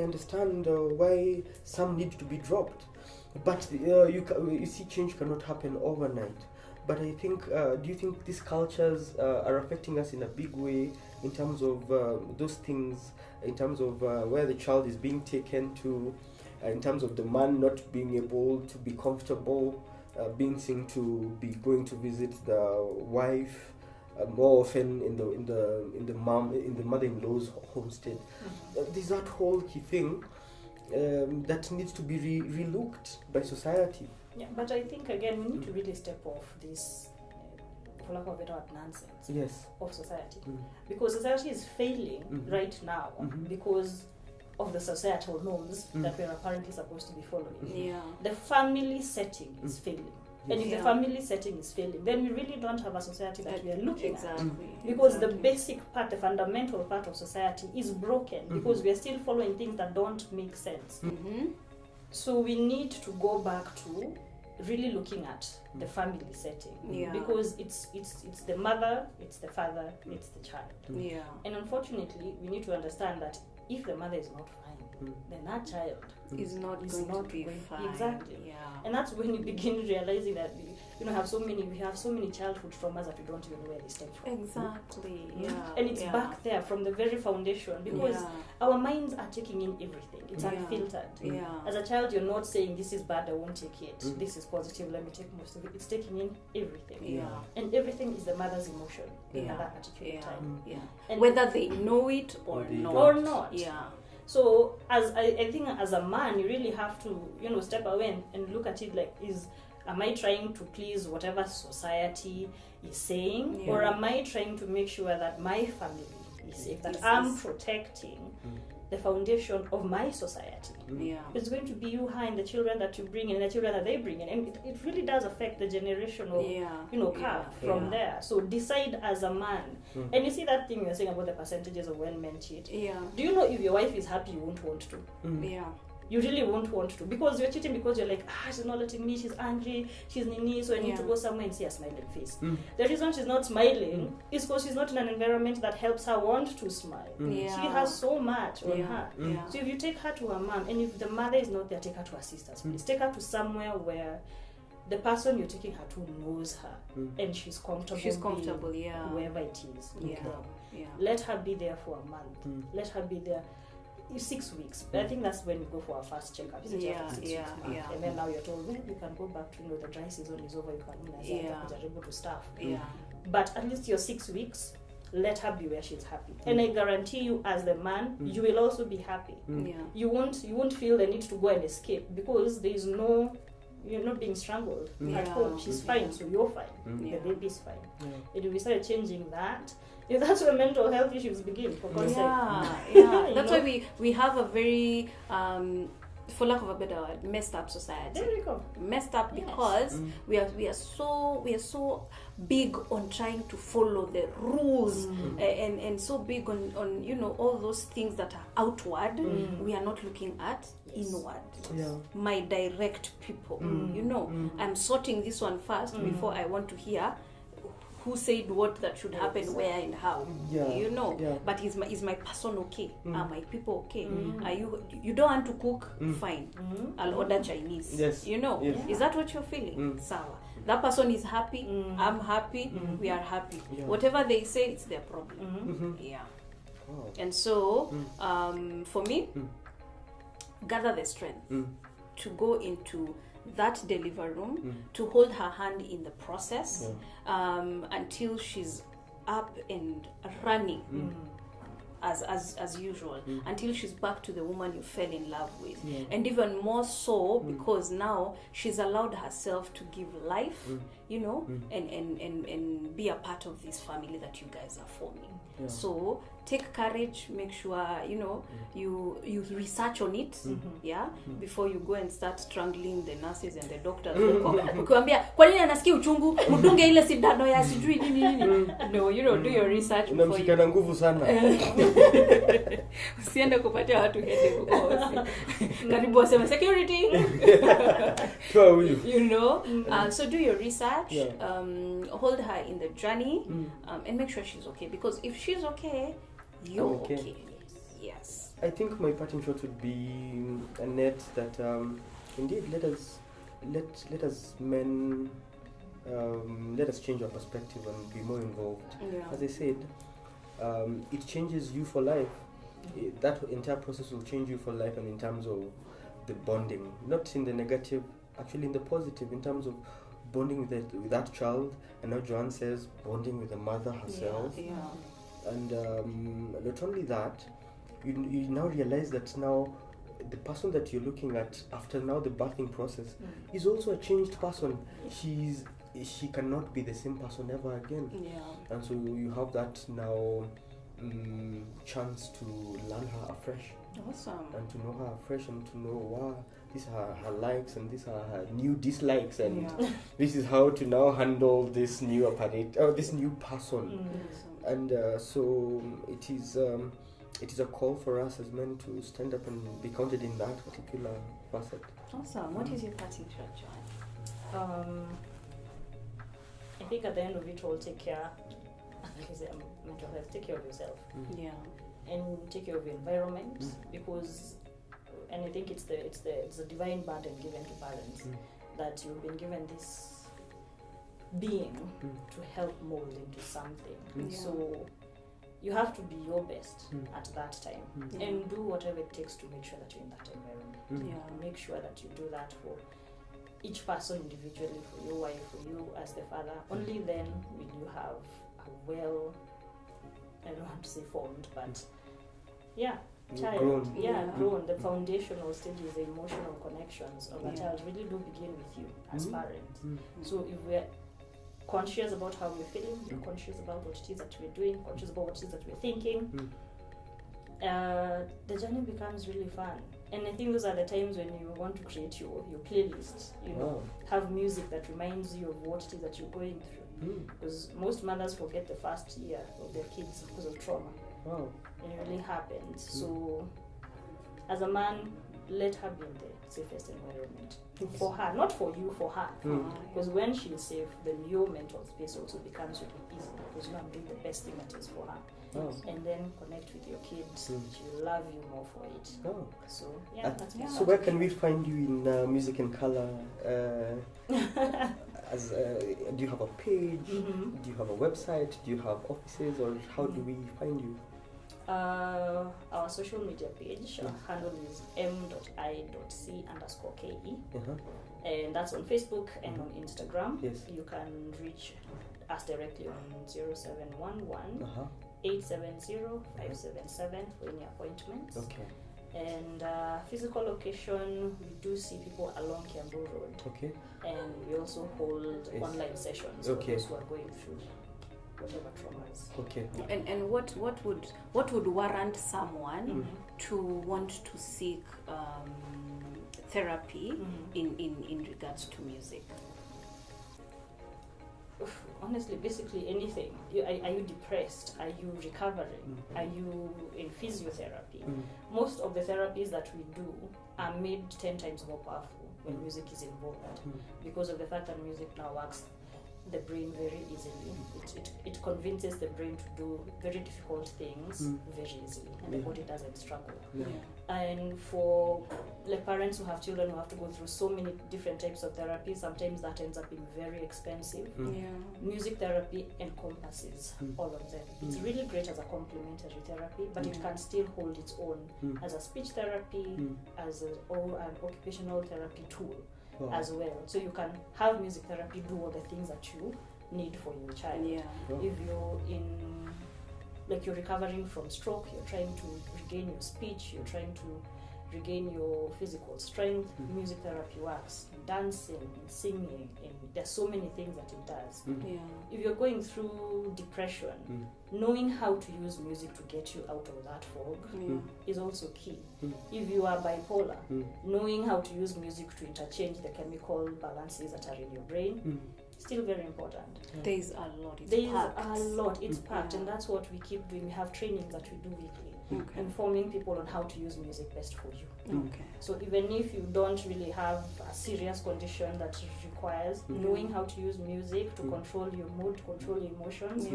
understand why some need to be dropped, but you see, change cannot happen overnight. But I think, do you think these cultures are affecting us in a big way in terms of those things, in terms of where the child is being taken to, in terms of the man not being able to be comfortable, being seen to be going to visit the wife more often in the mother-in-law's homestead? There's that whole key thing that needs to be relooked by society. Yeah, but I think again we need to really step off this, for lack of a better word, nonsense of society, because society is failing right now because of the societal norms that we're apparently supposed to be following. Yeah. The family setting is failing. And if the family setting is failing, then we really don't have a society that we are looking at. Because the basic part, the fundamental part of society is broken because we are still following things that don't make sense. So we need to go back to really looking at the family setting, because it's the mother, it's the father, it's the child. And unfortunately, we need to understand that if the mother is not fine, then that child is not going to be fine. Exactly. And that's when you begin realizing that we have so many childhood traumas that we don't even know where they stem from. Exactly. And it's back there from the very foundation, because our minds are taking in everything. It's unfiltered. As a child, you're not saying this is bad, I won't take it. This is positive, let me take most of it. It's taking in everything. And everything is the mother's emotion at that particular time. And whether they know it or not. So as I think as a man, you really have to step away and look at it like, am I trying to please whatever society is saying, or am I trying to make sure that my family is safe, that I'm protecting the foundation of my society? It's going to be you, her, and the children that you bring in, and the children that they bring in, and it really does affect the generational curve from there. So decide as a man. And you see that thing you're saying about the percentages of when men cheat. Do you know if your wife is happy, you won't want to? You really won't want to, because you're cheating because you're like, she's not letting me, she's angry, she's nini, so I need to go somewhere and see a smiling face. The reason she's not smiling is because she's not in an environment that helps her want to smile. She has so much on her. So if you take her to her mom, and if the mother is not there, take her to her sisters, please. Take her to somewhere where the person you're taking her to knows her and she's comfortable whoever it is. Let her be there for a month. Let her be there 6 weeks. But I think that's when you go for our first checkup. And then now you're told, well, you can go back to the dry season is over, you can able to staff. But at least your 6 weeks, let her be where she's happy. And I guarantee you, as the man, you will also be happy. You won't feel the need to go and escape, because there is no, you're not being strangled at home. She's fine, so you're fine. The baby's fine. And if we start changing that, that's where mental health issues begin, for God's sake. That's why we have a very, for lack of a better word, messed up society. There you go. Messed up because we are so big on trying to follow the rules and so big on all those things that are outward. We are not looking at inward. My direct people. I'm sorting this one first before I want to hear who said what that should happen, where and how. But is my person okay? Are my people okay? Are you don't want to cook? Fine. I'll order Chinese. Is that what you're feeling? Sawa. That person is happy, I'm happy, we are happy. Whatever they say, it's their problem. And so for me, gather the strength to go into that delivery room, to hold her hand in the process until she's up and running as usual, until she's back to the woman you fell in love with. And even more so because now she's allowed herself to give life, and be a part of this family that you guys are forming. So take courage, make sure you research on it before you go and start strangling the nurses and the doctors. Ukiwaambia kwa nini anasikia uchungu udunge ile sindano ya sijui nini. No, do your research before you. Unamshika nguvu sana. Usiende kupatia watu headache huko. Karibu waseme security. So do your research, hold her in the journey, and make sure she's okay, because if she's okay, you're okay. Yes. I think my parting shot would be Annette, that indeed let us men let us change our perspective and be more involved. Yeah. As I said, it changes you for life. That entire process will change you for life, and in terms of the bonding, not in the negative, actually in the positive, in terms of bonding with that child, and now Joanne says bonding with the mother herself. Yeah. And not only that, you now realize that now the person that you're looking at after now the birthing process is also a changed person. She cannot be the same person ever again. Yeah. And so you have that now chance to learn her afresh. Awesome. And to know her afresh, and to know, wow, these are her likes and these are her new dislikes, and this is how to now handle this new this new person. And so it is a call for us as men to stand up and be counted in that particular facet. Awesome. What is your parting shot, Joanne? I think at the end of it all, take care. Mental health. Take care of yourself. Yeah. And take care of your environment, because, and I think it's a divine burden given to parents, that you've been given this being to help mold into something. Yeah. So you have to be your best at that time, and do whatever it takes to make sure that you're in that environment. Yeah. Make sure that you do that for each person individually, for your wife, for you as the father. Only then will you have a well, I don't want to say formed, but child. Grown. Grown. The foundational stages, the emotional connections of a child really do begin with you as parents. So if we're conscious about how we're feeling, we're conscious about what it is that we're doing, conscious about what it is that we're thinking, the journey becomes really fun. And I think those are the times when you want to create your playlist, have music that reminds you of what it is that you're going through. Because most mothers forget the first year of their kids because of trauma. Wow. And it really happens. So as a man, let her be in the safest environment. For her, not for you, for her. Because when she's safe, then your mental space also becomes really easy, because you know I'm doing the best thing that is for her. And then connect with your kids. She'll love you more for it. So that's me. So where can we find you in Music and Color? Do you have a page? Do you have a website? Do you have offices, or how do we find you? Our social media page handle is m.i.c_ke, and that's on Facebook and on Instagram. Yes. You can reach us directly on 0711 870 577 for any appointments. Okay. And physical location, we do see people along Kiambu Road. Okay. And we also hold online sessions for those who are going through whatever traumas. Okay. And what would warrant someone to want to seek therapy in regards to music? Honestly, basically anything. Are you depressed? Are you recovering? Are you in physiotherapy? Most of the therapies that we do are made 10 times more powerful when music is involved, because of the fact that music now works the brain very easily. It convinces the brain to do very difficult things very easily, and the body doesn't struggle. And for like parents who have children who have to go through so many different types of therapy, sometimes that ends up being very expensive. Music therapy encompasses all of them. It's really great as a complementary therapy, but it can still hold its own as a speech therapy, or an occupational therapy tool. As well. So you can have music therapy do all the things that you need for your child. If you're you're recovering from stroke, you're trying to regain your speech, you're trying to regain your physical strength, music therapy works. Dancing, singing, and there's so many things that it does. If you're going through depression, knowing how to use music to get you out of that fog is also key. If you are bipolar, knowing how to use music to interchange the chemical balances that are in your brain, still very important. There's a lot. It's packed, and that's what we keep doing. We have trainings that we do weekly. informing people on how to use music best for you. Okay. So even if you don't really have a serious condition that requires knowing how to use music to control your mood, control your emotions,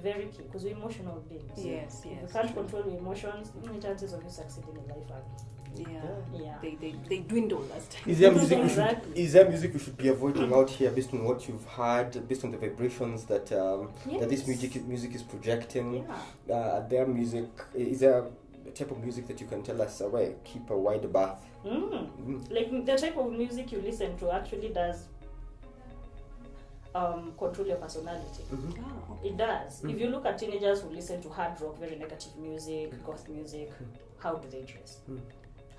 very key, because we're emotional beings. Yes, If you can't control your emotions, the chances of you succeeding in life are they dwindle as time. Is there music is there music we should be avoiding out here based on what you've heard, based on the vibrations that that this music is projecting? Their music, is there a type of music that you can tell us keep a wide berth? Like the type of music you listen to actually does control your personality. It does. If you look at teenagers who listen to hard rock, very negative music, goth music, how do they dress?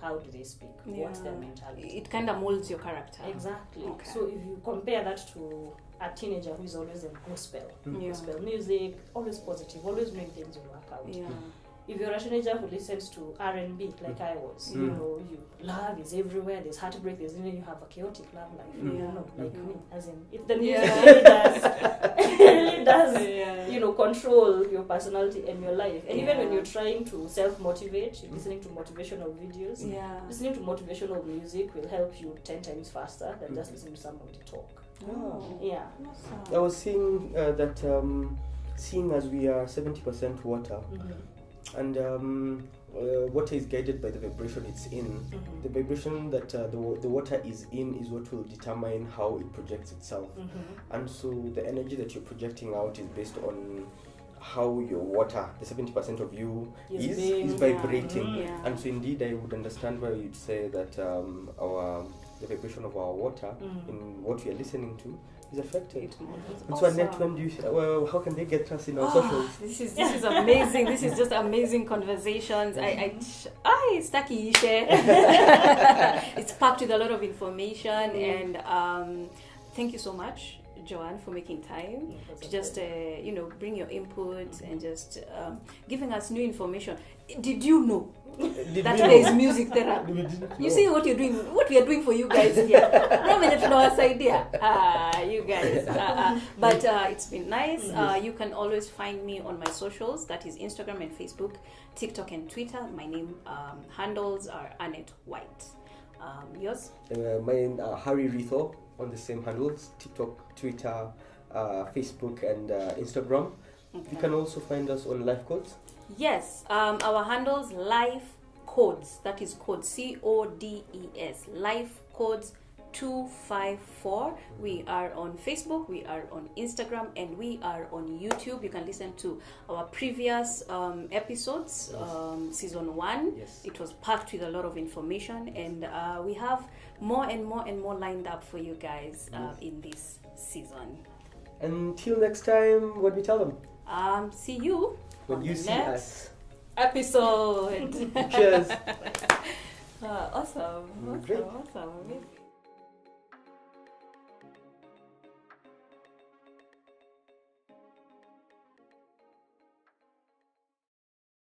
How do they speak? What's their mentality? It kind of molds your character. Exactly. Okay. So if you compare that to a teenager who is always in gospel music, always positive, always doing things will work out. If you're a teenager who listens to R&B like I was, you know, love is everywhere, there's heartbreak, you have a chaotic love life, you know, like me, as in, the music really does, you know, control your personality and your life. And even when you're trying to self-motivate, you're listening to motivational videos, listening to motivational music will help you 10 times faster than just listening to somebody talk. Awesome. I was seeing that seeing as we are 70% water, and water is guided by the vibration it's in. The vibration that the water is in is what will determine how it projects itself. And so the energy that you're projecting out is based on how your water, the 70% of you, is vibrating. And so indeed I would understand why you'd say that the vibration of our water in what we are listening to is affected. And so Annette, when do you how can they get us in our socials? This is amazing. This is just amazing conversations. It's taki share. It's packed with a lot of information, and thank you so much, Joanne, for making time to just bring your input and just giving us new information. Did you know that there is music therapy? You see what you're doing, what we are doing for you guys here. You guys. But it's been nice. You can always find me on my socials. That is Instagram and Facebook, TikTok and Twitter. My name handles are Annette White. Yours? Mine Harry Ritho on the same handles, TikTok, Twitter, Facebook and Instagram. You can also find us on Life Codes. Yes, our handles Life Codes. That is code CODES. Life Codes 254. We are on Facebook, we are on Instagram, and we are on YouTube. You can listen to our previous episodes, season 1. It was packed with a lot of information, and we have more and more lined up for you guys in this season. Until next time, what we tell them? See you when you see us. Episode. Cheers. Awesome.